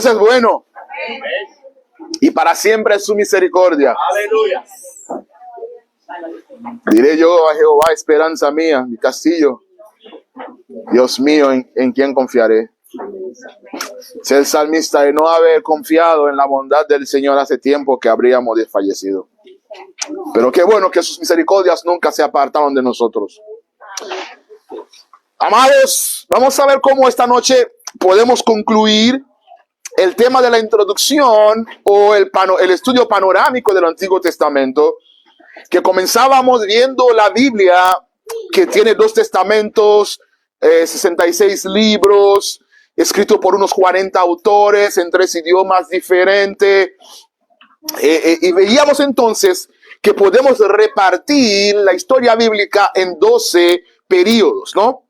Dios es bueno. Y para siempre es su misericordia. Aleluya. Diré yo a Jehová, esperanza mía, mi castillo. Dios mío, en quien confiaré. Si el salmista de no haber confiado en la bondad del Señor hace tiempo que habríamos desfallecido. Pero qué bueno que sus misericordias nunca se apartaron de nosotros. Amados, vamos a ver cómo esta noche podemos concluir el tema de la introducción o el estudio panorámico del Antiguo Testamento, que comenzábamos viendo la Biblia, que tiene 2 testamentos, 66 libros, escrito por unos 40 autores en 3 idiomas diferentes. Y veíamos entonces que podemos repartir la historia bíblica en 12 periodos, ¿no?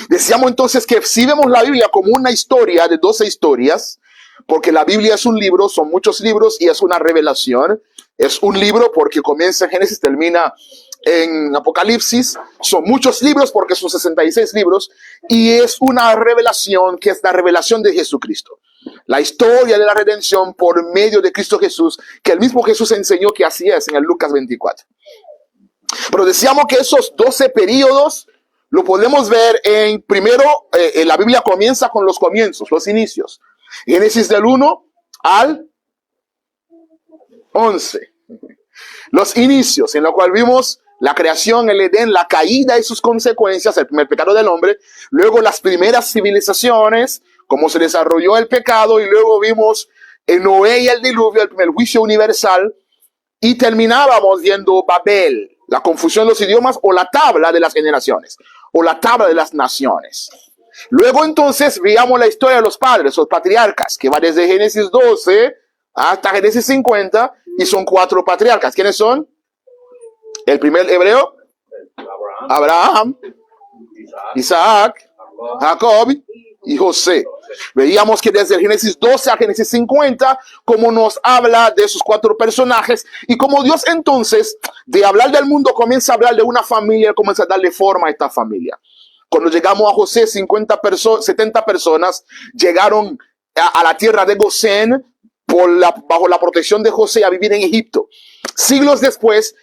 Decíamos entonces que si vemos la Biblia como una historia de 12 historias, porque la Biblia es un libro, son muchos libros y es una revelación. Es un libro porque comienza en Génesis, termina en Apocalipsis. Son muchos libros porque son 66 libros. Y es una revelación que es la revelación de Jesucristo. La historia de la redención por medio de Cristo Jesús, que el mismo Jesús enseñó que así es en el Lucas 24. Pero decíamos que esos 12 periodos lo podemos ver en primero, la Biblia comienza con los comienzos, los inicios. Génesis del 1 al 11. Los inicios, en lo cual vimos la creación, el Edén, la caída y sus consecuencias, el primer pecado del hombre. Luego las primeras civilizaciones, cómo se desarrolló el pecado. Y luego vimos en Noé y el diluvio, el primer juicio universal. Y terminábamos viendo Babel, la confusión de los idiomas o la tabla de las generaciones o la tabla de las naciones. Luego entonces veíamos la historia de los padres, los patriarcas, que va desde Génesis 12 hasta Génesis 50 y son 4 patriarcas. ¿Quiénes son? El primer hebreo, Abraham, Isaac, Jacob y José. Veíamos que desde el Génesis 12 a Génesis 50, como nos habla de esos 4 personajes y como Dios entonces, de hablar del mundo, comienza a hablar de una familia, comienza a darle forma a esta familia. Cuando llegamos a José, 70 personas llegaron a la tierra de Gosén bajo la protección de José a vivir en Egipto. Siglos después,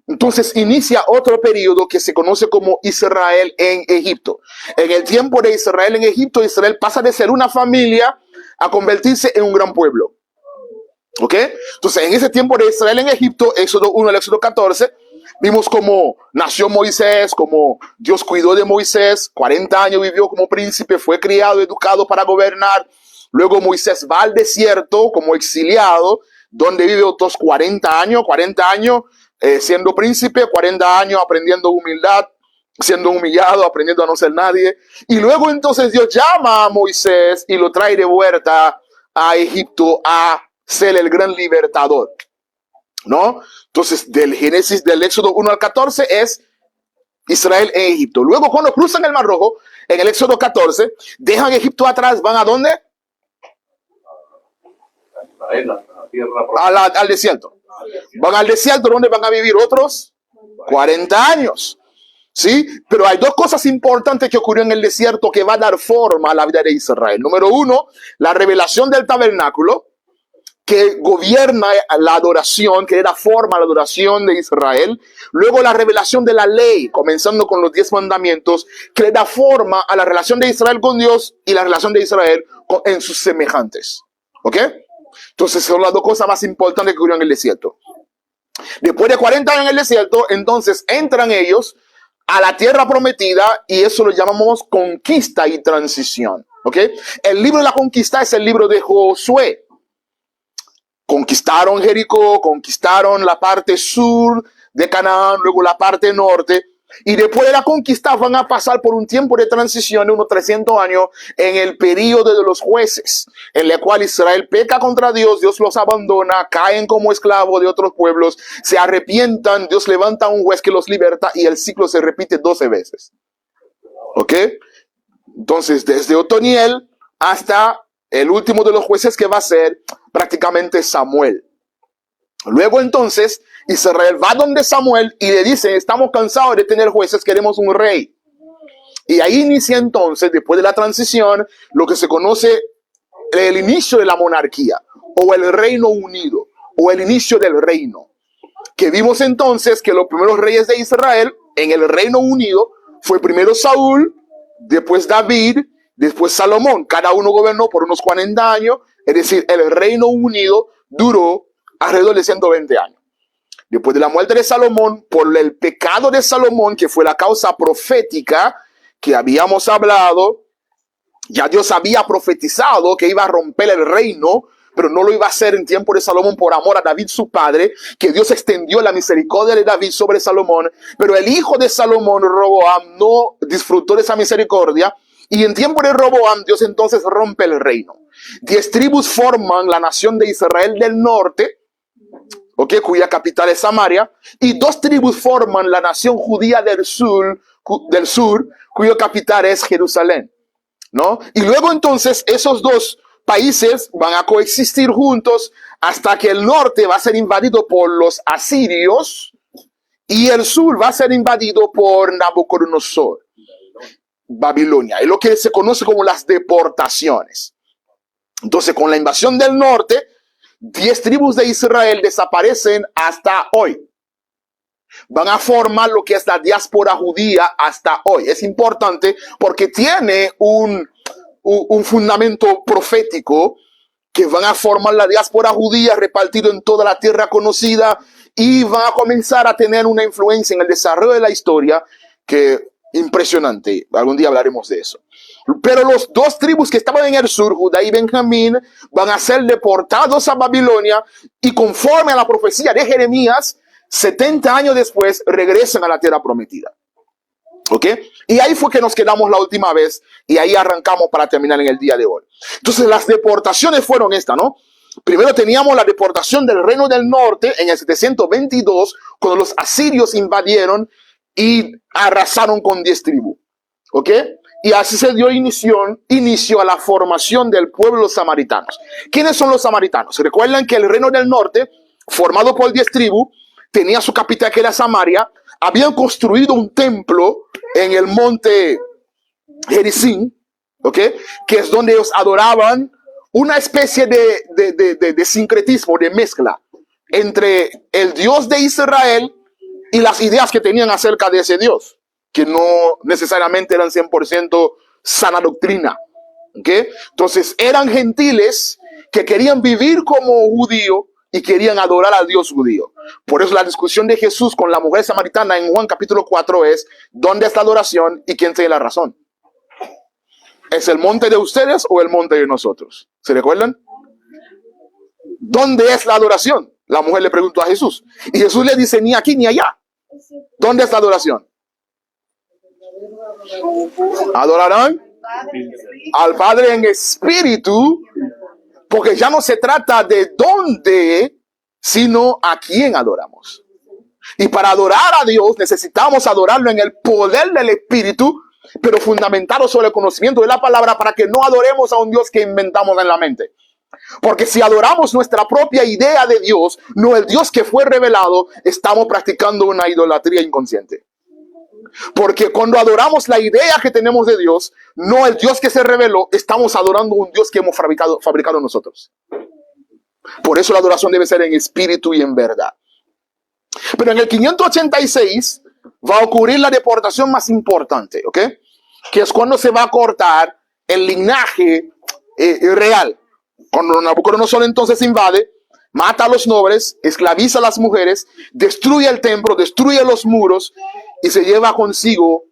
entonces inicia otro periodo que se conoce como Israel en Egipto. En el tiempo de Israel en Egipto, Israel pasa de ser una familia a convertirse en un gran pueblo. ¿Ok? Entonces, en ese tiempo de Israel en Egipto, Éxodo 1 al Éxodo 14, vimos cómo nació Moisés, cómo Dios cuidó de Moisés, 40 años vivió como príncipe, fue criado, educado para gobernar. Luego Moisés va al desierto como exiliado, donde vive otros 40 años siendo príncipe, 40 años aprendiendo humildad, siendo humillado, aprendiendo a no ser nadie. Y luego entonces Dios llama a Moisés y lo trae de vuelta a Egipto a ser el gran libertador, ¿no? Entonces, del Génesis, del Éxodo 1 al 14 es Israel en Egipto. Luego, cuando cruzan el Mar Rojo, en el Éxodo 14, dejan Egipto atrás, ¿van a dónde? Al desierto. Van al desierto, donde van a vivir otros 40 años. ¿Sí? Pero hay 2 cosas importantes que ocurrieron en el desierto que va a dar forma a la vida de Israel. Número 1, la revelación del tabernáculo, que gobierna la adoración, que da forma a la adoración de Israel. Luego la revelación de la ley, comenzando con los 10 mandamientos, que le da forma a la relación de Israel con Dios y la relación de Israel en sus semejantes. ¿Ok? Entonces son las 2 cosas más importantes que ocurrieron en el desierto. Después de 40 años en el desierto, entonces entran ellos a la tierra prometida y eso lo llamamos conquista y transición. ¿Ok? El libro de la conquista es el libro de Josué. Conquistaron Jericó, conquistaron la parte sur de Canaán, luego la parte norte. Y después de la conquista van a pasar por un tiempo de transición de unos 300 años en el período de los jueces, en el cual Israel peca contra Dios, Dios los abandona, caen como esclavos de otros pueblos, se arrepientan, Dios levanta un juez que los liberta y el ciclo se repite 12 veces. ¿Ok? Entonces, desde Otoniel hasta el último de los jueces que va a ser prácticamente Samuel. Luego entonces Israel va donde Samuel y le dice: estamos cansados de tener jueces, queremos un rey. Y ahí inicia entonces, después de la transición, lo que se conoce el inicio de la monarquía, o el Reino Unido, o el inicio del reino. Que vimos entonces que los primeros reyes de Israel en el Reino Unido fue primero Saúl, después David, después Salomón. Cada uno gobernó por unos 40 años, es decir, el Reino Unido duró alrededor de 120 años. Después de la muerte de Salomón, por el pecado de Salomón, que fue la causa profética que habíamos hablado, ya Dios había profetizado que iba a romper el reino, pero no lo iba a hacer en tiempo de Salomón por amor a David su padre, que Dios extendió la misericordia de David sobre Salomón, pero el hijo de Salomón, Roboam, no disfrutó de esa misericordia, y en tiempo de Roboam, Dios entonces rompe el reino. 10 tribus forman la nación de Israel del norte, cuya capital es Samaria, y 2 tribus forman la nación judía del sur, cuyo capital es Jerusalén, ¿no? Y luego entonces esos 2 países van a coexistir juntos hasta que el norte va a ser invadido por los asirios y el sur va a ser invadido por Nabucodonosor, Babilonia. Es lo que se conoce como las deportaciones. Entonces, con la invasión del norte, 10 tribus de Israel desaparecen hasta hoy. Van a formar lo que es la diáspora judía hasta hoy. Es importante porque tiene un fundamento profético, que van a formar la diáspora judía repartido en toda la tierra conocida y van a comenzar a tener una influencia en el desarrollo de la historia que impresionante. Algún día hablaremos de eso. Pero los 2 tribus que estaban en el sur, Judá y Benjamín, van a ser deportados a Babilonia y conforme a la profecía de Jeremías, 70 años después regresan a la tierra prometida. ¿Ok? Y ahí fue que nos quedamos la última vez y ahí arrancamos para terminar en el día de hoy. Entonces las deportaciones fueron estas, ¿no? Primero teníamos la deportación del reino del norte en el 722, cuando los asirios invadieron y arrasaron con 10 tribus. ¿Ok? Y así se dio inicio a la formación del pueblo de los samaritanos. ¿Quiénes son los samaritanos? Recuerdan que el reino del norte, formado por 10 tribus, tenía su capital que era Samaria. Habían construido un templo en el monte Gerizim, ¿ok? Que es donde ellos adoraban una especie de sincretismo, de mezcla entre el Dios de Israel y las ideas que tenían acerca de ese Dios, que no necesariamente eran 100% sana doctrina, ¿ok? Entonces eran gentiles que querían vivir como judíos y querían adorar al Dios judío. Por eso la discusión de Jesús con la mujer samaritana en Juan capítulo 4 es: ¿dónde está la adoración y quién tiene la razón? ¿Es el monte de ustedes o el monte de nosotros? ¿Se recuerdan? ¿Dónde es la adoración? La mujer le preguntó a Jesús. Y Jesús le dice: ni aquí ni allá. ¿Dónde es la adoración? Adorarán al Padre en espíritu, porque ya no se trata de dónde, sino a quién adoramos. Y para adorar a Dios necesitamos adorarlo en el poder del Espíritu, pero fundamentado sobre el conocimiento de la palabra, para que no adoremos a un Dios que inventamos en la mente. Porque si adoramos nuestra propia idea de Dios, no el Dios que fue revelado, estamos practicando una idolatría inconsciente. Porque cuando adoramos la idea que tenemos de Dios, no el Dios que se reveló, estamos adorando un Dios que hemos fabricado nosotros. Por eso la adoración debe ser en espíritu y en verdad. Pero en el 586 va a ocurrir la deportación más importante, ¿ok? Que es cuando se va a cortar el linaje real. Cuando Nabucodonosor entonces invade, mata a los nobles, esclaviza a las mujeres, destruye el templo, destruye los muros y se lleva consigo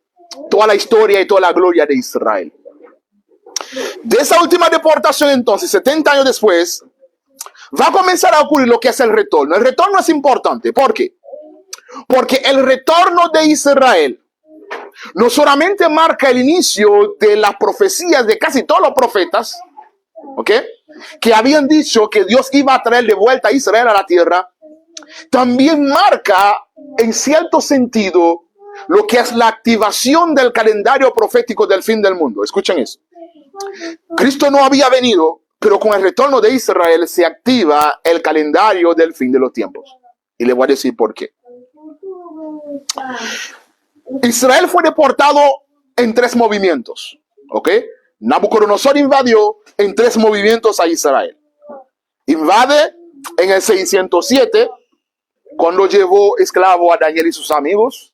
toda la historia y toda la gloria de Israel. De esa última deportación entonces, 70 años después, va a comenzar a ocurrir lo que es el retorno. El retorno es importante. ¿Por qué? Porque el retorno de Israel no solamente marca el inicio de las profecías de casi todos los profetas, ¿ok?, que habían dicho que Dios iba a traer de vuelta a Israel a la tierra, también marca en cierto sentido lo que es la activación del calendario profético del fin del mundo. Escuchen eso. Cristo no había venido, pero con el retorno de Israel se activa el calendario del fin de los tiempos. Y le voy a decir por qué. Israel fue deportado en 3 movimientos, ¿ok? Nabucodonosor invadió en 3 movimientos a Israel. Invade en el 607, cuando llevó esclavo a Daniel y sus amigos.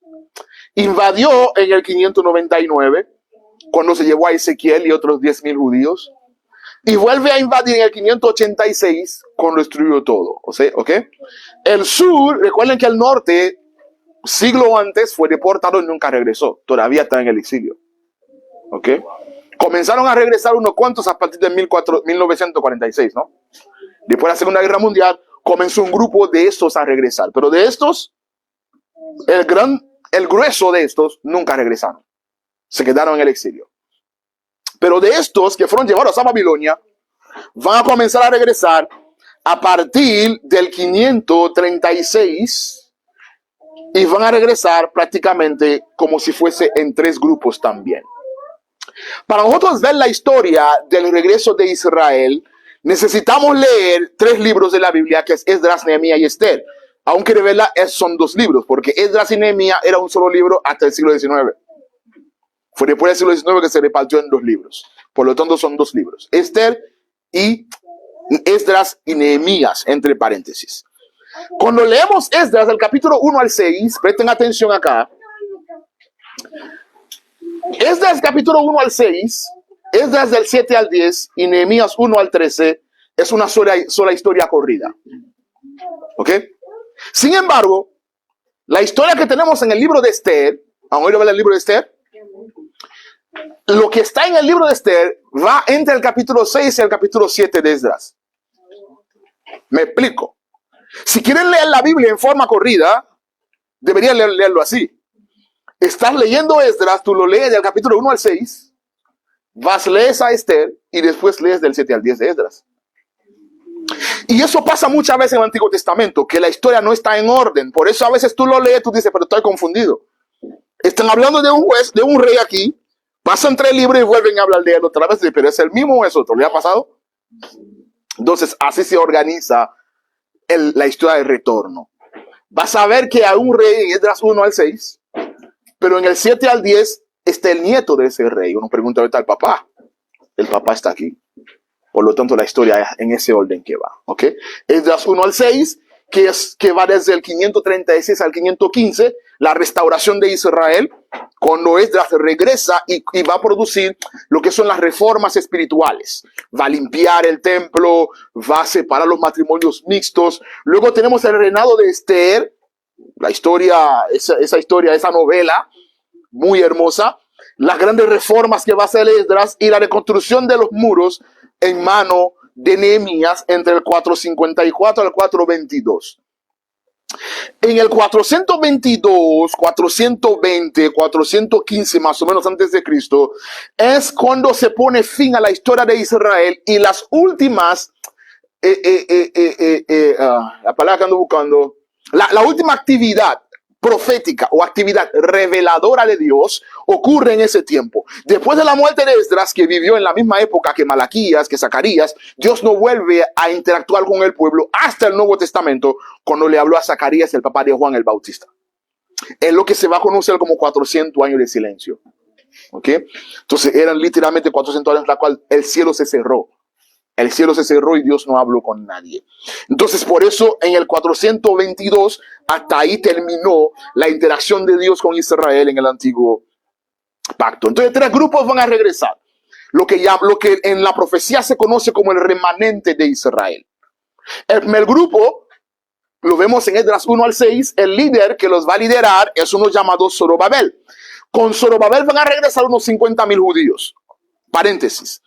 Invadió en el 599, cuando se llevó a Ezequiel y otros 10,000 judíos. Y vuelve a invadir en el 586, cuando destruyó todo. ¿Ok? El sur, recuerden que el norte, siglo antes, fue deportado y nunca regresó. Todavía está en el exilio. ¿Ok? Comenzaron a regresar unos cuantos a partir de 1946, ¿no? Después de la Segunda Guerra Mundial, comenzó un grupo de estos a regresar. Pero de estos, el grueso de estos nunca regresaron. Se quedaron en el exilio. Pero de estos que fueron llevados a Babilonia, van a comenzar a regresar a partir del 536 y van a regresar prácticamente como si fuese en 3 grupos también. Para nosotros ver la historia del regreso de Israel, necesitamos leer 3 libros de la Biblia, que es Esdras, Nehemías y Esther. Aunque de verdad son 2 libros, porque Esdras y Nehemías era un solo libro hasta el siglo XIX. Fue después del siglo XIX que se repartió en 2 libros. Por lo tanto, son 2 libros. Esther y Esdras y Nehemías, entre paréntesis. Cuando leemos Esdras del capítulo 1 al 6, presten atención acá. Esdras capítulo 1 al 6, Esdras del 7 al 10 y Nehemías 1 al 13 es una sola historia corrida. ¿Ok? Sin embargo, la historia que tenemos en el libro de Esther, ¿han oído hablar del libro de Esther? Lo que está en el libro de Esther va entre el capítulo 6 y el capítulo 7 de Esdras. Me explico. Si quieren leer la Biblia en forma corrida, deberían leerlo así. Estás leyendo Esdras, tú lo lees del capítulo 1 al 6, lees a Esther y después lees del 7 al 10 de Esdras. Y eso pasa muchas veces en el Antiguo Testamento, que la historia no está en orden. Por eso a veces tú lo lees, tú dices, pero estoy confundido. Están hablando de un juez, de un rey aquí, pasan 3 libros y vuelven a hablar de él otra vez, pero ¿es el mismo o es otro? ¿Le ha pasado? Entonces, así se organiza la historia del retorno. Vas a ver que hay un rey en Esdras 1 al 6, pero en el 7 al 10 está el nieto de ese rey. Uno pregunta ahorita al papá. El papá está aquí. Por lo tanto, la historia es en ese orden que va. ¿Ok? Esdras 1 al 6, que va desde el 536 al 515, la restauración de Israel, cuando Esdras regresa y va a producir lo que son las reformas espirituales. Va a limpiar el templo, va a separar los matrimonios mixtos. Luego tenemos el reinado de Esther, la historia, esa novela muy hermosa, las grandes reformas que va a hacer Esdras y la reconstrucción de los muros en mano de Nehemías entre el 454 al 422. En el 422, 420, 415 más o menos antes de Cristo, es cuando se pone fin a la historia de Israel y las últimas, la palabra que ando buscando, la última actividad profética o actividad reveladora de Dios ocurre en ese tiempo. Después de la muerte de Esdras, que vivió en la misma época que Malaquías, que Zacarías, Dios no vuelve a interactuar con el pueblo hasta el Nuevo Testamento, cuando le habló a Zacarías, el papá de Juan el Bautista. Es lo que se va a conocer como 400 años de silencio. ¿Ok? Entonces eran literalmente 400 años en la cual el cielo se cerró. El cielo se cerró y Dios no habló con nadie. Entonces, por eso, en el 422, hasta ahí terminó la interacción de Dios con Israel en el antiguo pacto. Entonces, 3 grupos van a regresar. Lo que en la profecía se conoce como el remanente de Israel. El primer grupo, lo vemos en Esdras 1 al 6, el líder que los va a liderar es uno llamado Zorobabel. Con Zorobabel van a regresar unos 50,000 judíos. Paréntesis.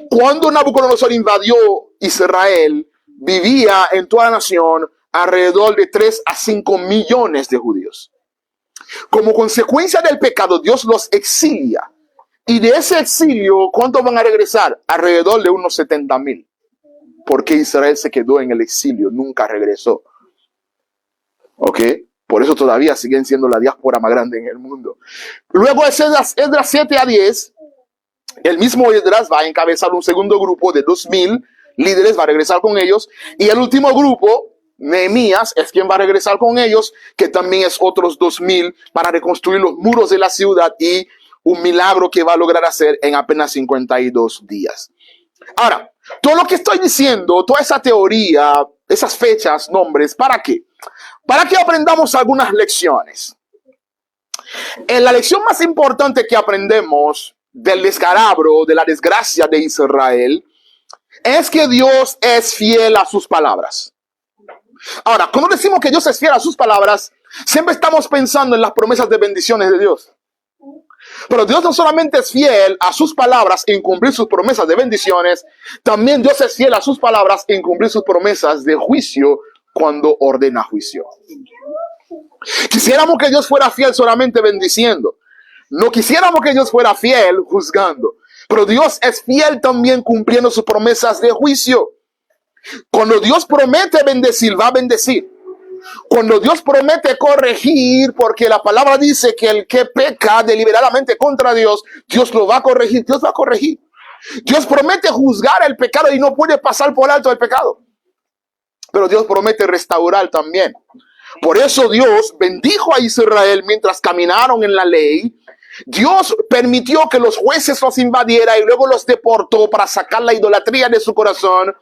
Cuando Nabucodonosor invadió Israel, vivía en toda la nación alrededor de 3 a 5 millones de judíos. Como consecuencia del pecado, Dios los exilia. Y de ese exilio, ¿cuántos van a regresar? Alrededor de unos 70,000. Porque Israel se quedó en el exilio, nunca regresó. ¿Ok? Por eso todavía siguen siendo la diáspora más grande en el mundo. Luego es Esdras 7 a 10. El mismo Esdras va a encabezar un segundo grupo de 2,000 líderes, va a regresar con ellos. Y el último grupo, Nehemías, es quien va a regresar con ellos, que también es otros 2,000 para reconstruir los muros de la ciudad y un milagro que va a lograr hacer en apenas 52 días. Ahora, todo lo que estoy diciendo, toda esa teoría, esas fechas, nombres, ¿para qué? Para que aprendamos algunas lecciones. La lección más importante que aprendemos del descalabro, de la desgracia de Israel, es que Dios es fiel a sus palabras. Ahora, cuando decimos que Dios es fiel a sus palabras, siempre estamos pensando en las promesas de bendiciones de Dios. Pero Dios no solamente es fiel a sus palabras en cumplir sus promesas de bendiciones, también Dios es fiel a sus palabras en cumplir sus promesas de juicio cuando ordena juicio. Quisiéramos que Dios fuera fiel solamente bendiciendo. No quisiéramos que Dios fuera fiel juzgando. Pero Dios es fiel también cumpliendo sus promesas de juicio. Cuando Dios promete bendecir, va a bendecir. Cuando Dios promete corregir, porque la palabra dice que el que peca deliberadamente contra Dios, Dios lo va a corregir, Dios va a corregir. Dios promete juzgar el pecado y no puede pasar por alto el pecado. Pero Dios promete restaurar también. Por eso Dios bendijo a Israel mientras caminaron en la ley. Dios permitió que los jueces los invadieran y luego los deportó para sacar la idolatría de su corazón.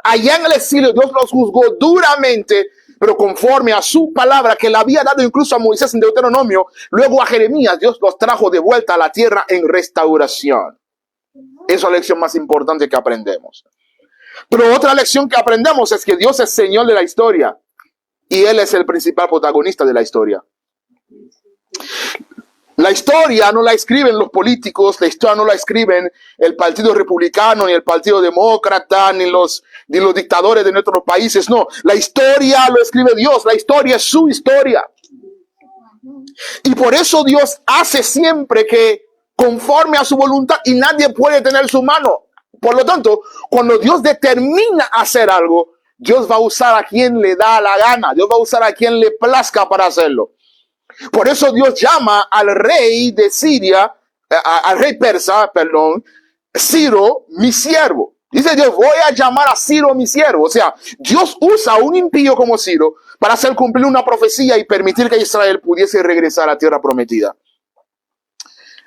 Allá en el exilio Dios los juzgó duramente, pero conforme a su palabra que le había dado incluso a Moisés en Deuteronomio. Luego a Jeremías Dios los trajo de vuelta a la tierra en restauración. Esa es la lección más importante que aprendemos. Pero otra lección que aprendemos es que Dios es Señor de la historia y Él es el principal protagonista de la historia. La historia no la escriben los políticos, la historia no la escriben el Partido Republicano, ni el Partido Demócrata, ni los dictadores de nuestros países. No, la historia lo escribe Dios, la historia es su historia. Y por eso Dios hace siempre que conforme a su voluntad y nadie puede tener su mano. Por lo tanto, cuando Dios determina hacer algo, Dios va a usar a quien le da la gana, Dios va a usar a quien le plazca para hacerlo. Por eso Dios llama al rey de Siria, al rey persa, Ciro, mi siervo. Dice Dios, voy a llamar a Ciro mi siervo. O sea, Dios usa a un impío como Ciro para hacer cumplir una profecía y permitir que Israel pudiese regresar a la tierra prometida.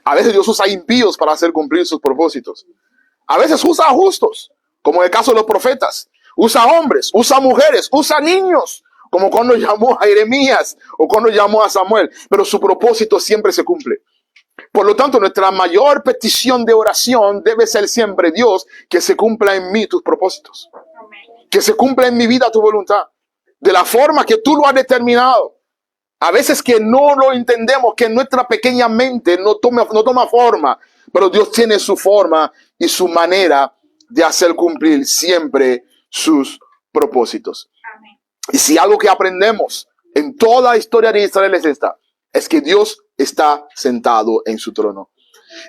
A veces Dios usa impíos para hacer cumplir sus propósitos. A veces usa a justos, como en el caso de los profetas. Usa hombres, usa mujeres, usa niños, como cuando llamó a Jeremías o cuando llamó a Samuel. Pero su propósito siempre se cumple. Por lo tanto, nuestra mayor petición de oración debe ser siempre: Dios, que se cumpla en mí tus propósitos. Que se cumpla en mi vida tu voluntad. De la forma que tú lo has determinado. A veces que no lo entendemos, que nuestra pequeña mente no toma forma. Pero Dios tiene su forma y su manera de hacer cumplir siempre sus propósitos. Amén. Y si algo que aprendemos en toda la historia de Israel es esta, es que Dios está sentado en su trono.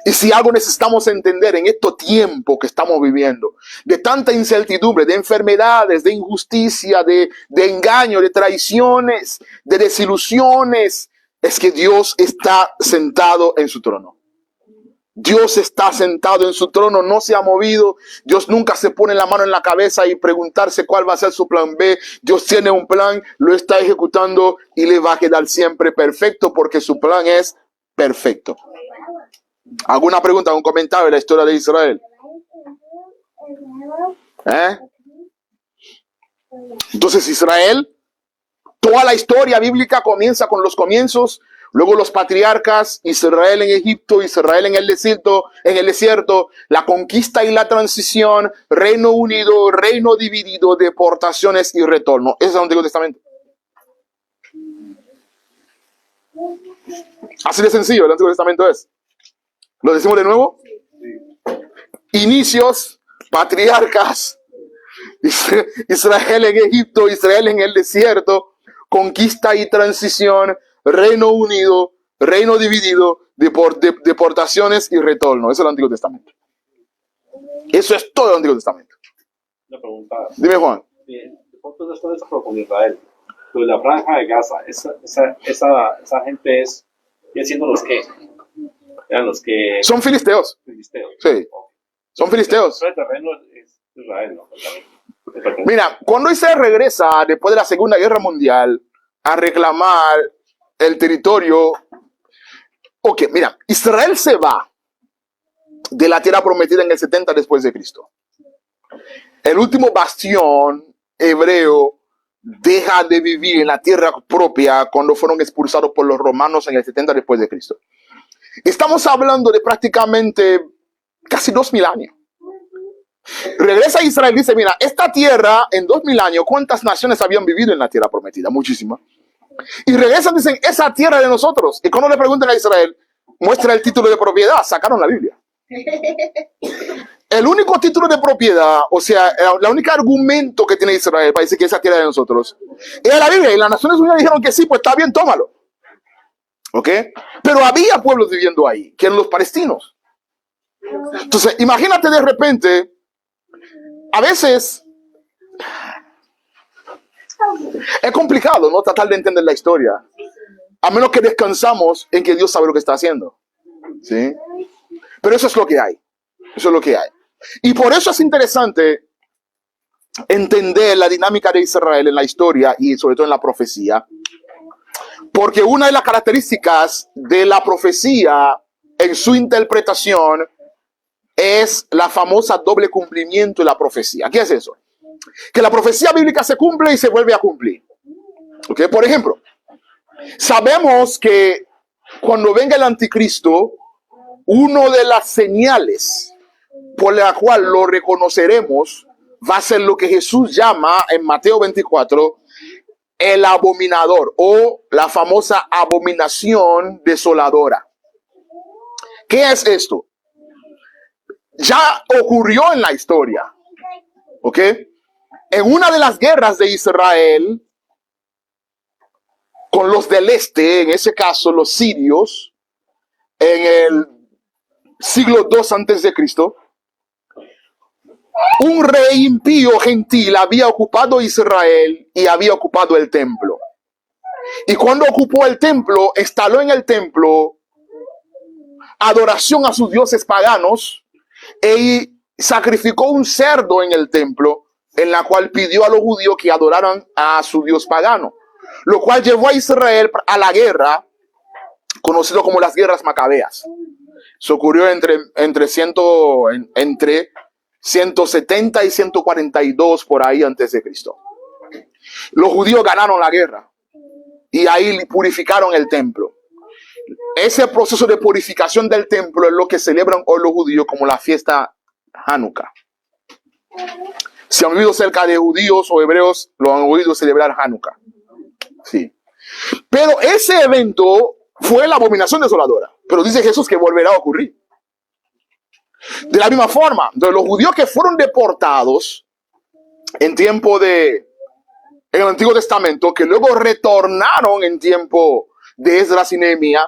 Y si algo necesitamos entender en este tiempo que estamos viviendo, de tanta incertidumbre, de enfermedades, de injusticia, de engaño, de traiciones, de desilusiones, es que Dios está sentado en su trono. Dios está sentado en su trono, no se ha movido. Dios nunca se pone la mano en la cabeza y preguntarse cuál va a ser su plan B. Dios tiene un plan, lo está ejecutando y le va a quedar siempre perfecto porque su plan es perfecto. ¿Alguna pregunta, algún comentario de la historia de Israel? Entonces Israel, toda la historia bíblica comienza con los comienzos. Luego los patriarcas, Israel en Egipto, Israel en el desierto, la conquista y la transición, Reino Unido, Reino dividido, deportaciones y retorno. Ese es el Antiguo Testamento. Así de sencillo el Antiguo Testamento es. ¿Lo decimos de nuevo? Inicios, patriarcas, Israel en Egipto, Israel en el desierto, conquista y transición, Reino Unido, Reino dividido, deportaciones y retorno. Eso es el Antiguo Testamento. Eso es todo el Antiguo Testamento. Una pregunta. Dime, Juan. ¿Por qué después de eso con Israel? Pues la franja de Gaza, esa gente ¿viene siendo los que? Eran los que... Son filisteos. Filisteos. Sí. Okay. Son filisteos. El terreno es Israel, ¿no? Mira, cuando Israel regresa después de la Segunda Guerra Mundial a reclamar el territorio, Ok, mira, Israel se va de la tierra prometida en el 70 después de Cristo. El último bastión hebreo deja de vivir en la tierra propia cuando fueron expulsados por los romanos en el 70 después de Cristo. Estamos hablando de prácticamente casi 2000 años. Regresa a Israel y dice, mira, esta tierra en 2000 años, ¿cuántas naciones habían vivido en la tierra prometida? Muchísimas. Y regresan y dicen, esa tierra de nosotros. Y cuando le preguntan a Israel, muestra el título de propiedad, sacaron la Biblia. El único título de propiedad, o sea, el único argumento que tiene Israel para decir que esa tierra de nosotros, era la Biblia. Y las Naciones Unidas dijeron que sí, pues está bien, tómalo. ¿Ok? Pero había pueblos viviendo ahí, que eran los palestinos. Entonces, imagínate de repente, a veces es complicado, ¿no? Tratar de entender la historia. A menos que descansamos en que Dios sabe lo que está haciendo. ¿Sí? Pero eso es lo que hay. Eso es lo que hay. Y por eso es interesante entender la dinámica de Israel en la historia y sobre todo en la profecía. Porque una de las características de la profecía en su interpretación es la famosa doble cumplimiento de la profecía. ¿Qué es eso? Que la profecía bíblica se cumple y se vuelve a cumplir. ¿Ok? Por ejemplo, sabemos que cuando venga el anticristo, una de las señales por la cual lo reconoceremos va a ser lo que Jesús llama en Mateo 24 el abominador o la famosa abominación desoladora. ¿Qué es esto? Ya ocurrió en la historia, ¿ok? En una de las guerras de Israel con los del este, en ese caso los sirios, en el siglo II antes de Cristo, un rey impío gentil había ocupado Israel y había ocupado el templo. Y cuando ocupó el templo, instaló en el templo adoración a sus dioses paganos e sacrificó un cerdo en el templo, en la cual pidió a los judíos que adoraran a su dios pagano, lo cual llevó a Israel a la guerra, conocido como las guerras macabeas. Eso ocurrió entre 170 y 142 por ahí antes de Cristo. Los judíos ganaron la guerra y ahí purificaron el templo. Ese proceso de purificación del templo es lo que celebran hoy los judíos como la fiesta Hanukkah. Si han vivido cerca de judíos o hebreos, lo han oído celebrar Hanukkah. Sí. Pero ese evento fue la abominación desoladora. Pero dice Jesús que volverá a ocurrir. De la misma forma, de los judíos que fueron deportados en el Antiguo Testamento, que luego retornaron en tiempo de Esdras y Nehemías,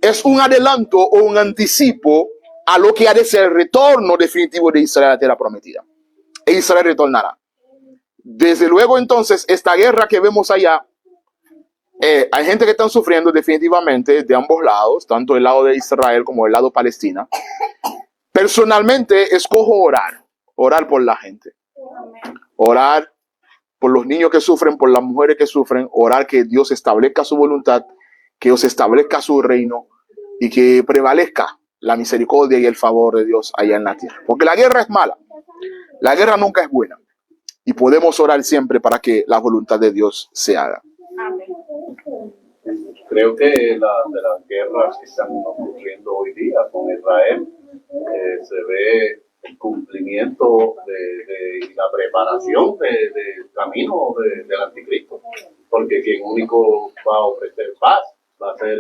es un adelanto o un anticipo a lo que ha de ser el retorno definitivo de Israel a la tierra prometida. E Israel retornará. Desde luego, entonces, esta guerra que vemos allá, hay gente que están sufriendo definitivamente de ambos lados, tanto el lado de Israel como el lado palestina. Personalmente, escojo orar por la gente, orar por los niños que sufren, por las mujeres que sufren, orar que Dios establezca su voluntad, que Dios establezca su reino y que prevalezca la misericordia y el favor de Dios allá en la tierra. Porque la guerra es mala, la guerra nunca es buena y podemos orar siempre para que la voluntad de Dios se haga. Creo que de las guerras que están ocurriendo hoy día con Israel, se ve el cumplimiento de la preparación del camino del anticristo, porque quien único va a ofrecer paz va a ser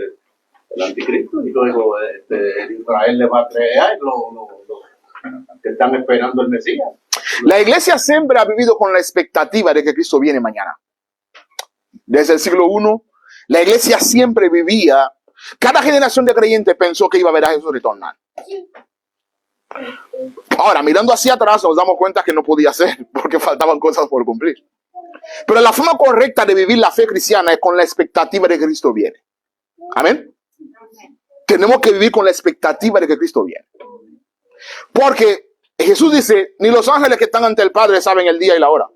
el anticristo, y luego Israel le va a creer los que están esperando el Mesías. La iglesia siempre ha vivido con la expectativa de que Cristo viene mañana. Desde el siglo I, la iglesia siempre vivía, cada generación de creyentes pensó que iba a ver a Jesús retornar. Ahora, mirando hacia atrás, nos damos cuenta que no podía ser, porque faltaban cosas por cumplir. Pero la forma correcta de vivir la fe cristiana es con la expectativa de que Cristo viene. Amén. Tenemos que vivir con la expectativa de que Cristo viene. Porque Jesús dice, ni los ángeles que están ante el Padre saben el día y la hora.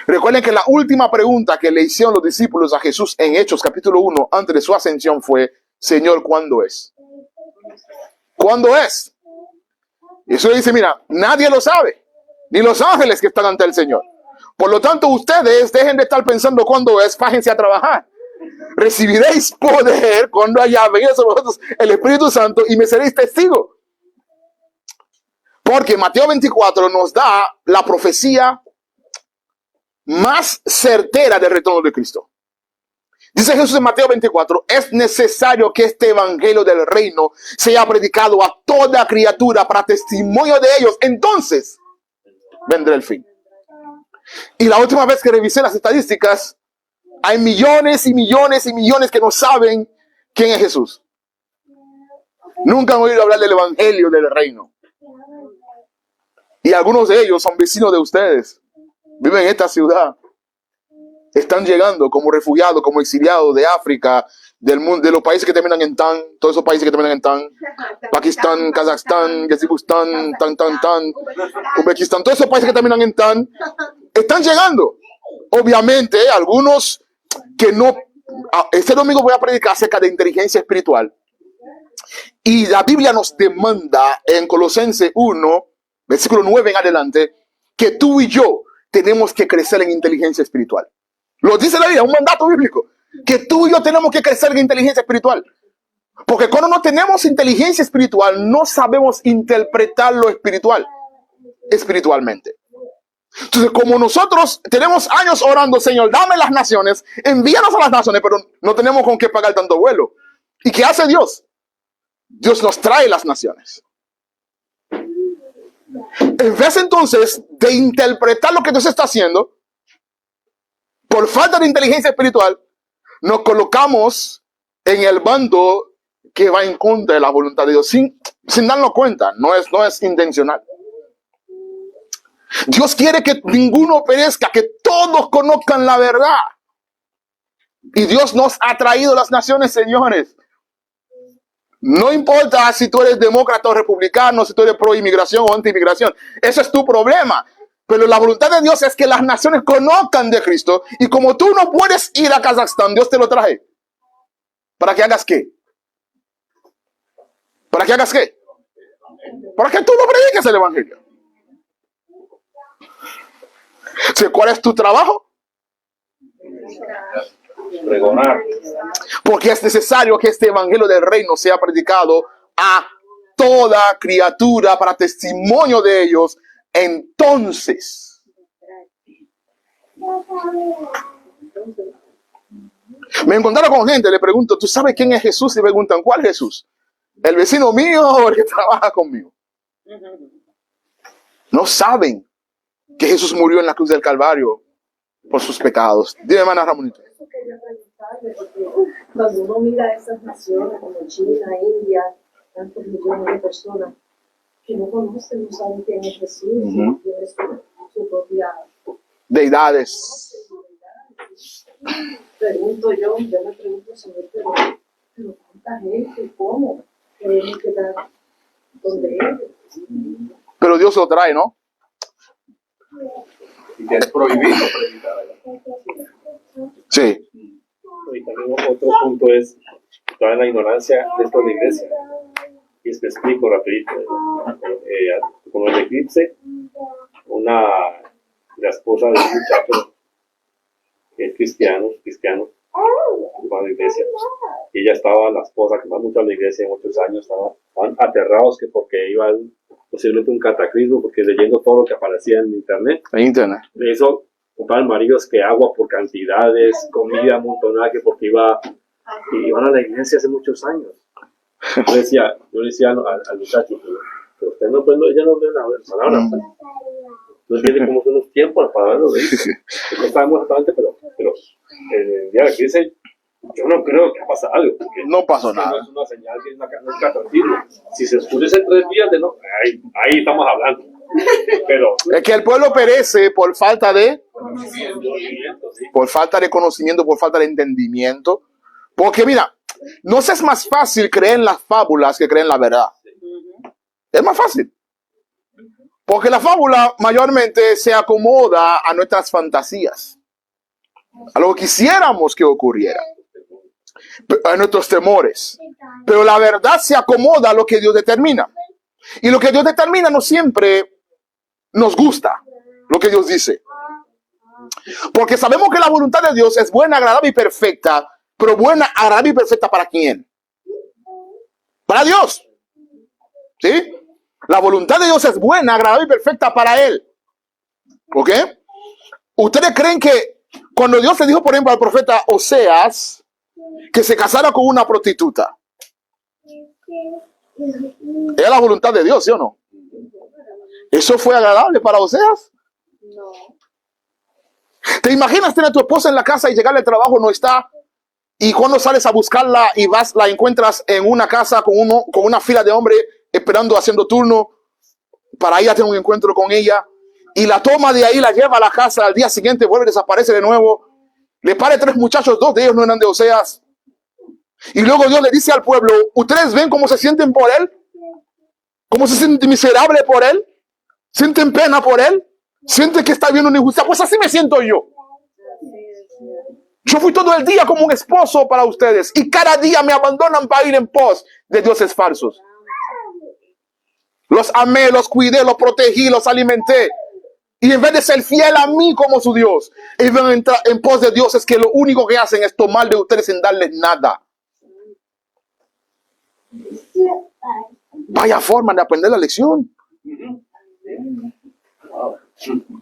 Recuerden que la última pregunta que le hicieron los discípulos a Jesús en Hechos capítulo 1 antes de su ascensión fue: Señor, ¿cuándo es? ¿Cuándo es? Y eso dice, mira, nadie lo sabe, ni los ángeles que están ante el Señor. Por lo tanto, ustedes dejen de estar pensando cuándo es, fájense a trabajar. Recibiréis poder cuando haya venido sobre vosotros el Espíritu Santo y me seréis testigo. Porque Mateo 24 nos da la profecía más certera del retorno de Cristo. Dice Jesús en Mateo 24, es necesario que este evangelio del reino sea predicado a toda criatura para testimonio de ellos. Entonces vendrá el fin. Y la última vez que revisé las estadísticas, hay millones y millones y millones que no saben quién es Jesús. Nunca han oído hablar del evangelio del reino. Y algunos de ellos son vecinos de ustedes. Viven en esta ciudad. Están llegando como refugiados, como exiliados de África, del mundo, de los países que terminan en tan, todos esos países que terminan en tan, Pakistán, Kazajstán, Yazibustán, Uzbekistán, todos esos países que terminan en tan, están llegando. Obviamente, algunos que no. Este domingo voy a predicar acerca de inteligencia espiritual. Y la Biblia nos demanda en Colosenses 1, versículo 9 en adelante, que tú y yo tenemos que crecer en inteligencia espiritual. Lo dice la Biblia, un mandato bíblico, que tú y yo tenemos que crecer en inteligencia espiritual. Porque cuando no tenemos inteligencia espiritual, no sabemos interpretar lo espiritual espiritualmente. Entonces, como nosotros tenemos años orando, Señor, dame las naciones, envíanos a las naciones, pero no tenemos con qué pagar tanto vuelo. ¿Y qué hace Dios? Dios nos trae las naciones. En vez entonces de interpretar lo que Dios está haciendo, por falta de inteligencia espiritual, nos colocamos en el bando que va en contra de la voluntad de Dios, sin darnos cuenta, no es intencional. Dios quiere que ninguno perezca, que todos conozcan la verdad. Y Dios nos ha traído las naciones, señores. No importa si tú eres demócrata o republicano, si tú eres pro inmigración o anti inmigración. Eso es tu problema. Pero la voluntad de Dios es que las naciones conozcan de Cristo. Y como tú no puedes ir a Kazajstán, Dios te lo trae. ¿Para que hagas qué? ¿Para que hagas qué? Para que tú no prediques el evangelio. ¿Cuál es tu trabajo? Pregonar. Porque es necesario que este evangelio del reino sea predicado a toda criatura para testimonio de ellos. Entonces, me encontraron con gente, le pregunto, ¿tú sabes quién es Jesús? Y me preguntan, ¿cuál es Jesús? ¿El vecino mío o el que trabaja conmigo? No saben que Jesús murió en la cruz del Calvario por sus pecados. Dime, hermana Ramonito. Eso quería preguntarle, porque cuando uno mira a esas naciones como China, India, tantos millones de personas que no conocen, no saben quién es Jesús, quién es su propia Deidades. yo me pregunto, Señor, pero ¿cuánta gente? ¿Cómo? Queremos quedar donde ellos. Pero Dios lo trae, ¿no? Y que es prohibido predicar allá. Sí. Y también otro punto es toda la ignorancia dentro de la iglesia. Y te explico rapidito. Con el eclipse, la esposa de un muchacho que es cristiano, va a la iglesia. Y ella estaba, la esposa que va mucho a la iglesia, muchos años, estaban aterrados que porque iba a posiblemente un cataclismo, porque leyendo todo lo que aparecía en internet, le hizo comprar maridos que agua por cantidades, comida amontonada, que porque iban a la iglesia hace muchos años. Yo le decía al muchacho, pero usted no puede, ella no ve la palabra, pues. No entiende cómo son los tiempos, la palabra lo dice. No sabemos exactamente, pero el día de la crisis, yo no creo que ha pasado algo. No pasó nada. No es una señal, que es un cataclismo. Si se oscurece en 3 días, ahí estamos hablando. Pero Es que el pueblo perece por falta de conocimiento, por falta de entendimiento. Porque mira, no es más fácil creer en las fábulas que creer en la verdad. Es más fácil. Porque la fábula mayormente se acomoda a nuestras fantasías, a lo que quisiéramos que ocurriera, a nuestros temores. Pero la verdad se acomoda a lo que Dios determina. Y lo que Dios determina no siempre nos gusta, lo que Dios dice. Porque sabemos que la voluntad de Dios es buena, agradable y perfecta. Pero buena, agradable y perfecta ¿para quién? Para Dios. ¿Sí? La voluntad de Dios es buena, agradable y perfecta para Él. ¿Ok? ¿Ustedes creen que cuando Dios le dijo, por ejemplo, al profeta Oseas que se casara con una prostituta, ¿era la voluntad de Dios, sí o no? ¿Eso fue agradable para Oseas? No. ¿Te imaginas tener a tu esposa en la casa y llegarle al trabajo, no está? Y cuando sales a buscarla y vas, la encuentras en una casa con una fila de hombres esperando, haciendo turno para ir a tener un encuentro con ella. Y la toma de ahí, la lleva a la casa, al día siguiente vuelve, desaparece de nuevo. Le pare 3 muchachos, 2 de ellos no eran de Oseas. Y luego Dios le dice al pueblo, ¿ustedes ven cómo se sienten por él? ¿Cómo se sienten miserables por él? ¿Sienten pena por él? ¿Sienten que está viendo una injusticia? Pues así me siento yo. Yo fui todo el día como un esposo para ustedes y cada día me abandonan para ir en pos de dioses falsos. Los amé, los cuidé, los protegí, los alimenté. Y en vez de ser fiel a mí como su Dios, ellos van a entrar en pos de dioses que lo único que hacen es tomar de ustedes sin darles nada. Vaya forma de aprender la lección.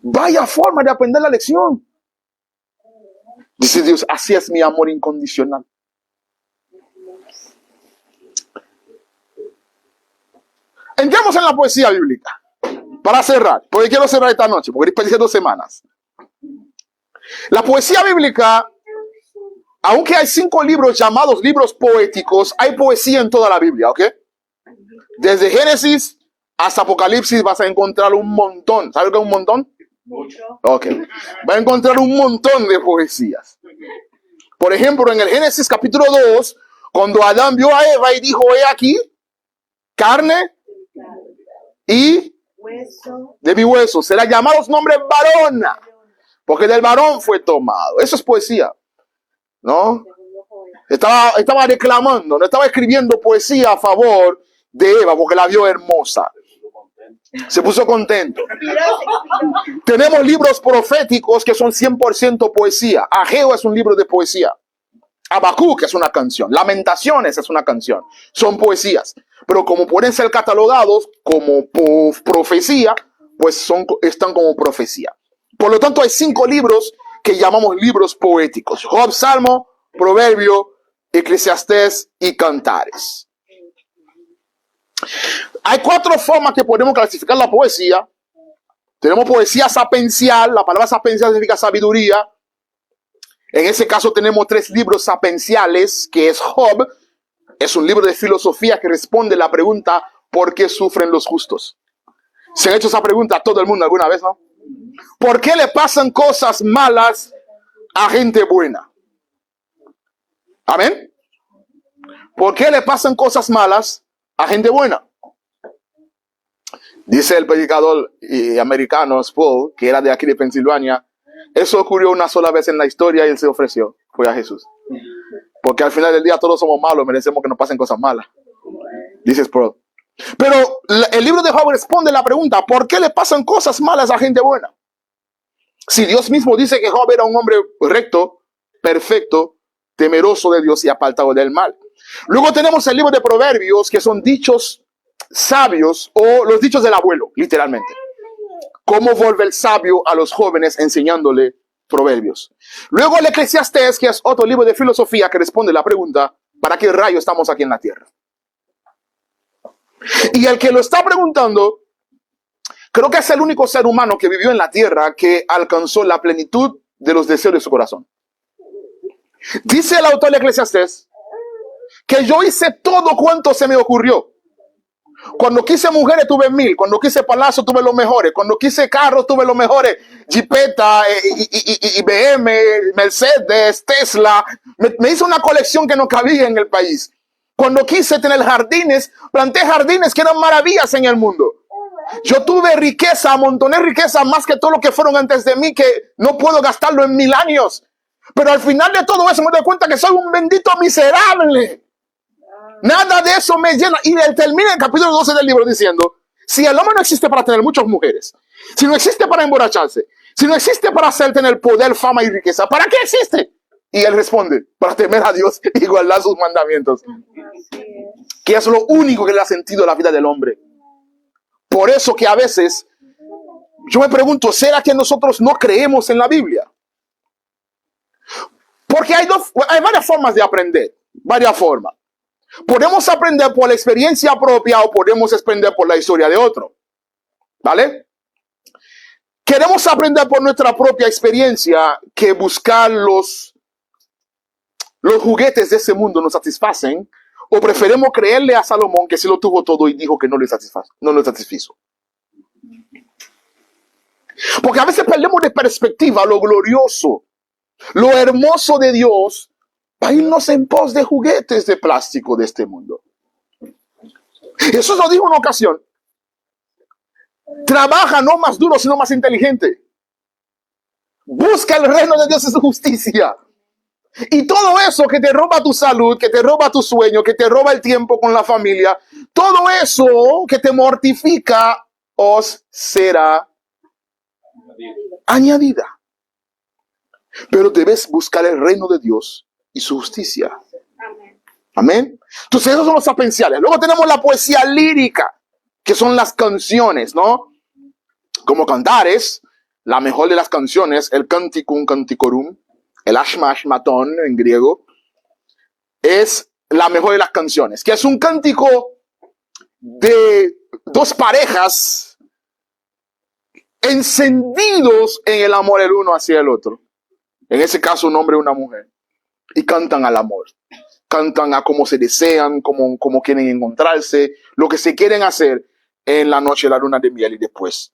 Vaya forma de aprender la lección. Dice Dios, así es mi amor incondicional. Entremos en la poesía bíblica. Para cerrar, porque quiero cerrar esta noche, porque después de 2 semanas. La poesía bíblica, aunque hay 5 libros llamados libros poéticos, hay poesía en toda la Biblia, ¿ok? Desde Génesis hasta Apocalipsis vas a encontrar un montón. ¿Sabes qué es un montón? Mucho. Ok. Va a encontrar un montón de poesías. Por ejemplo, en el Génesis capítulo 2, cuando Adán vio a Eva y dijo, he aquí, carne y Hueso. de mi hueso, será llamado su nombre varona, porque del varón fue tomado. Eso es poesía, ¿no? Estaba declamando, no estaba escribiendo poesía a favor de Eva, porque la vio hermosa. Se puso contento. Tenemos libros proféticos que son 100% poesía. Ageo es un libro de poesía. Habacuc es una canción. Lamentaciones es una canción. Son poesías. Pero como pueden ser catalogados como profecía, pues están como profecía. Por lo tanto, hay 5 libros que llamamos libros poéticos. Job, Salmo, Proverbio, Eclesiastés y Cantares. Hay 4 formas que podemos clasificar la poesía. Tenemos poesía sapencial. La palabra sapencial significa sabiduría. En ese caso tenemos 3 libros sapenciales, que es Job. Es un libro de filosofía que responde la pregunta ¿por qué sufren los justos? ¿Se han hecho esa pregunta a todo el mundo alguna vez, no? ¿Por qué le pasan cosas malas a gente buena? ¿Amén? ¿Por qué le pasan cosas malas a gente buena? Dice el predicador americano Sproul, que era de aquí de Pensilvania, eso ocurrió una sola vez en la historia y él se ofreció, fue a Jesús. Porque al final del día todos somos malos, merecemos que nos pasen cosas malas. Dice Sproul. Pero el libro de Job responde la pregunta, ¿por qué le pasan cosas malas a gente buena? Si Dios mismo dice que Job era un hombre recto, perfecto, temeroso de Dios y apartado del mal. Luego tenemos el libro de Proverbios, que son dichos sabios o los dichos del abuelo, literalmente. ¿Cómo vuelve el sabio a los jóvenes enseñándole proverbios? Luego el Eclesiastés, que es otro libro de filosofía que responde la pregunta, ¿para qué rayo estamos aquí en la tierra? Y el que lo está preguntando, creo que es el único ser humano que vivió en la tierra que alcanzó la plenitud de los deseos de su corazón. Dice el autor de Eclesiastés que yo hice todo cuanto se me ocurrió. Cuando quise mujeres tuve 1000, cuando quise palacio tuve los mejores, cuando quise carros tuve los mejores, Jeepeta, IBM, Mercedes, Tesla, me hice una colección que no cabía en el país. Cuando quise tener jardines, planté jardines que eran maravillas en el mundo. Yo tuve riqueza, amontoné riqueza más que todo lo que fueron antes de mí, que no puedo gastarlo en 1000 años. Pero al final de todo eso me doy cuenta que soy un bendito miserable. Nada de eso me llena. Y él termina en el capítulo 12 del libro diciendo, si el hombre no existe para tener muchas mujeres, si no existe para emborracharse, si no existe para hacer tener poder, fama y riqueza, ¿para qué existe? Y él responde, para temer a Dios y guardar sus mandamientos. Que es lo único que le ha sentido a la vida del hombre. Por eso que a veces yo me pregunto, ¿será que nosotros no creemos en la Biblia? Porque hay varias formas de aprender, varias formas. Podemos aprender por la experiencia propia o podemos aprender por la historia de otro. ¿Vale? Queremos aprender por nuestra propia experiencia que buscar los juguetes de ese mundo nos satisfacen, o preferimos creerle a Salomón que sí lo tuvo todo y dijo que no le satisfizo. Porque a veces perdemos de perspectiva lo glorioso, lo hermoso de Dios, para irnos en pos de juguetes de plástico de este mundo. Jesús lo dijo en una ocasión. Trabaja no más duro, sino más inteligente. Busca el reino de Dios y su justicia. Y todo eso que te roba tu salud, que te roba tu sueño, que te roba el tiempo con la familia, todo eso que te mortifica, os será añadida. Pero debes buscar el reino de Dios y su justicia. Amén. Entonces esos son los sapenciales. Luego tenemos la poesía lírica, que son las canciones, ¿no? Como cantares, la mejor de las canciones, el canticum canticorum, el ashmashmaton en griego, es la mejor de las canciones, que es un cántico de dos parejas encendidos en el amor el uno hacia el otro. En ese caso, un hombre y una mujer. Y cantan al amor. Cantan a cómo se desean, cómo quieren encontrarse, lo que se quieren hacer en la noche de la luna de miel y después.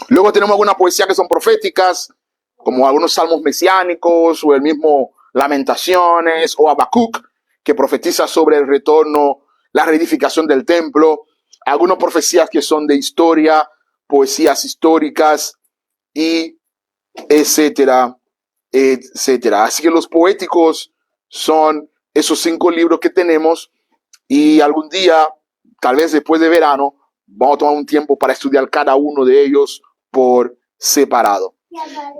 Luego tenemos algunas poesías que son proféticas, como algunos salmos mesiánicos, o el mismo Lamentaciones, o Habacuc, que profetiza sobre el retorno, la reedificación del templo. Algunas profecías que son de historia, poesías históricas, y etcétera, etcétera. Así que los poéticos son esos 5 libros que tenemos, y algún día, tal vez después de verano, vamos a tomar un tiempo para estudiar cada uno de ellos por separado.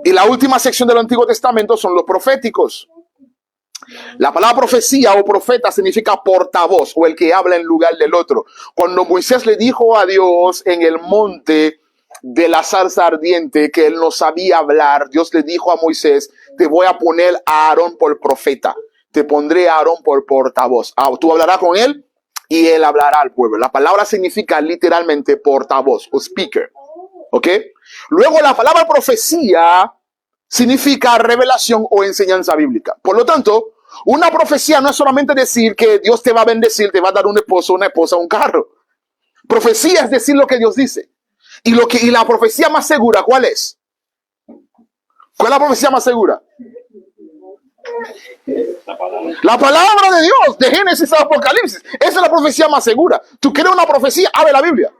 Y la última sección del Antiguo Testamento son los proféticos. La palabra profecía o profeta significa portavoz, o el que habla en lugar del otro. Cuando Moisés le dijo a Dios en el monte de la zarza ardiente que él no sabía hablar, Dios le dijo a Moisés, te voy a poner a Aarón por profeta, te pondré a Aarón por portavoz. Tú hablarás con él y él hablará al pueblo. La palabra significa literalmente portavoz o speaker. ¿Ok? Luego la palabra profecía significa revelación o enseñanza bíblica. Por lo tanto, una profecía no es solamente decir que Dios te va a bendecir, te va a dar un esposo, una esposa, un carro. Profecía es decir lo que Dios dice. Y la profecía más segura, ¿cuál es? ¿Cuál es la profecía más segura? La palabra de Dios, de Génesis a Apocalipsis. Esa es la profecía más segura. ¿Tú quieres una profecía? Abre la Biblia.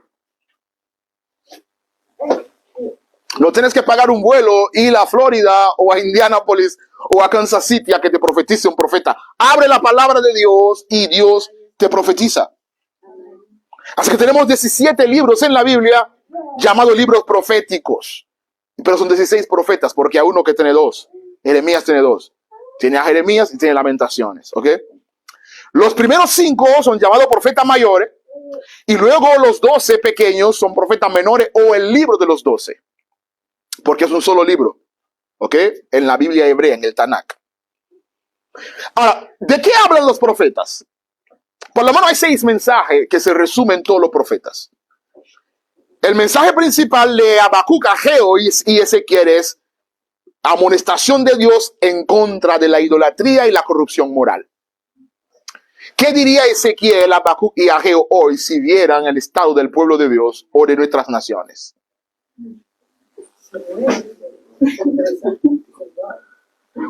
No tienes que pagar un vuelo, ir a Florida o a Indianapolis o a Kansas City a que te profetice un profeta. Abre la palabra de Dios y Dios te profetiza. Así que tenemos 17 libros en la Biblia llamados libros proféticos. Pero son 16 profetas porque hay uno que tiene 2. Jeremías tiene 2. Tiene a Jeremías y tiene Lamentaciones. ¿Ok? Los primeros 5 son llamados profetas mayores. Y luego los 12 pequeños son profetas menores o el libro de los 12. Porque es un solo libro, ¿ok? En la Biblia hebrea, en el Tanakh. Ahora, ¿de qué hablan los profetas? Por lo menos hay 6 mensajes que se resumen en todos los profetas. El mensaje principal de Habacuc, Ageo y Ezequiel es amonestación de Dios en contra de la idolatría y la corrupción moral. ¿Qué diría Ezequiel, Habacuc y Ageo hoy si vieran el estado del pueblo de Dios o de nuestras naciones?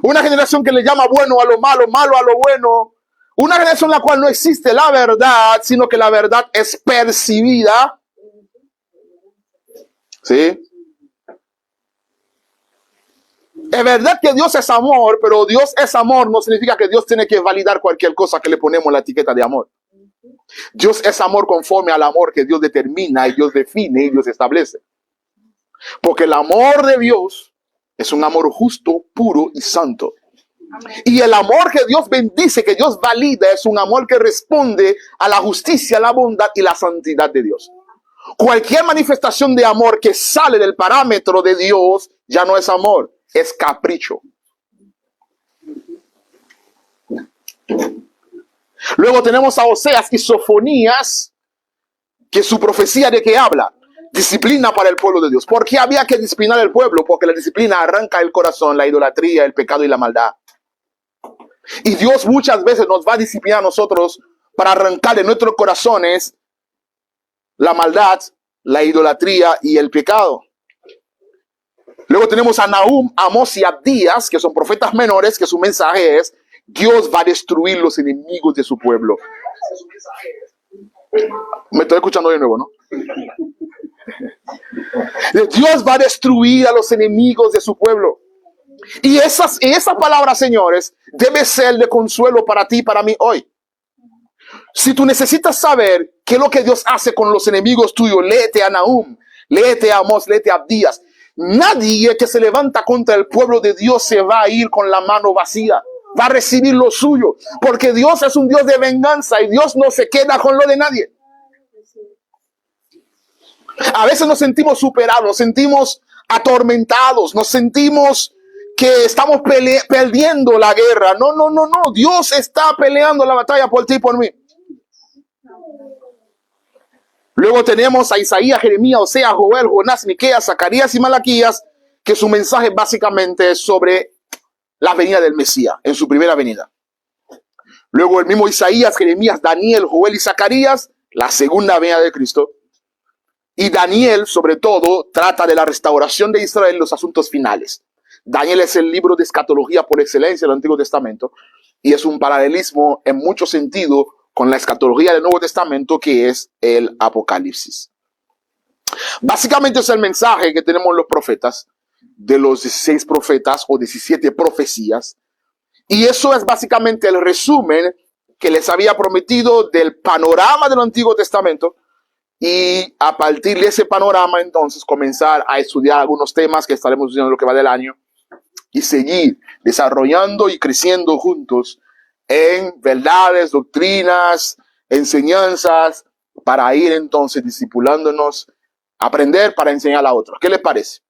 Una generación que le llama bueno a lo malo, malo a lo bueno. Una generación en la cual no existe la verdad, sino que la verdad es percibida ¿Sí? Es verdad que Dios es amor, pero Dios es amor no significa que Dios tiene que validar cualquier cosa que le ponemos la etiqueta de amor. Dios es amor conforme al amor que Dios determina y Dios define y Dios establece. Porque el amor de Dios es un amor justo, puro y santo. Y el amor que Dios bendice, que Dios valida, es un amor que responde a la justicia, la bondad y la santidad de Dios. Cualquier manifestación de amor que sale del parámetro de Dios ya no es amor, es capricho. Luego tenemos a Oseas y Sofonías, que su profecía de que habla, disciplina para el pueblo de Dios. ¿Por qué había que disciplinar al pueblo? Porque la disciplina arranca el corazón, la idolatría, el pecado y la maldad. Y Dios muchas veces nos va a disciplinar a nosotros para arrancar de nuestros corazones la maldad, la idolatría y el pecado. Luego tenemos a Nahum, Amós y Abdías, que son profetas menores, que su mensaje es: Dios va a destruir los enemigos de su pueblo. Me estoy escuchando de nuevo, ¿no? Dios va a destruir a los enemigos de su pueblo. Y esa palabra, señores, debe ser de consuelo para ti y para mí hoy. Si tú necesitas saber qué es lo que Dios hace con los enemigos tuyos, léete a Nahum, léete a Amós, léete a Abdías. Nadie que se levanta contra el pueblo de Dios se va a ir con la mano vacía. Va a recibir lo suyo, porque Dios es un Dios de venganza y Dios no se queda con lo de nadie. A veces nos sentimos superados, nos sentimos atormentados, nos sentimos que estamos perdiendo la guerra. No. Dios está peleando la batalla por ti y por mí. Luego tenemos a Isaías, Jeremías, Oseas, Joel, Jonás, Miqueas, Zacarías y Malaquías, que su mensaje básicamente es sobre la venida del Mesías, en su primera venida. Luego el mismo Isaías, Jeremías, Daniel, Joel y Zacarías, la segunda venida de Cristo. Y Daniel, sobre todo, trata de la restauración de Israel en los asuntos finales. Daniel es el libro de escatología por excelencia del Antiguo Testamento y es un paralelismo en mucho sentido con la escatología del Nuevo Testamento, que es el Apocalipsis. Básicamente es el mensaje que tenemos los profetas, de los 16 profetas o 17 profecías, y eso es básicamente el resumen que les había prometido del panorama del Antiguo Testamento, y a partir de ese panorama entonces comenzar a estudiar algunos temas que estaremos estudiando en lo que va del año y seguir desarrollando y creciendo juntos en verdades, doctrinas, enseñanzas, para ir entonces discipulándonos, aprender para enseñar a otros. ¿Qué les parece?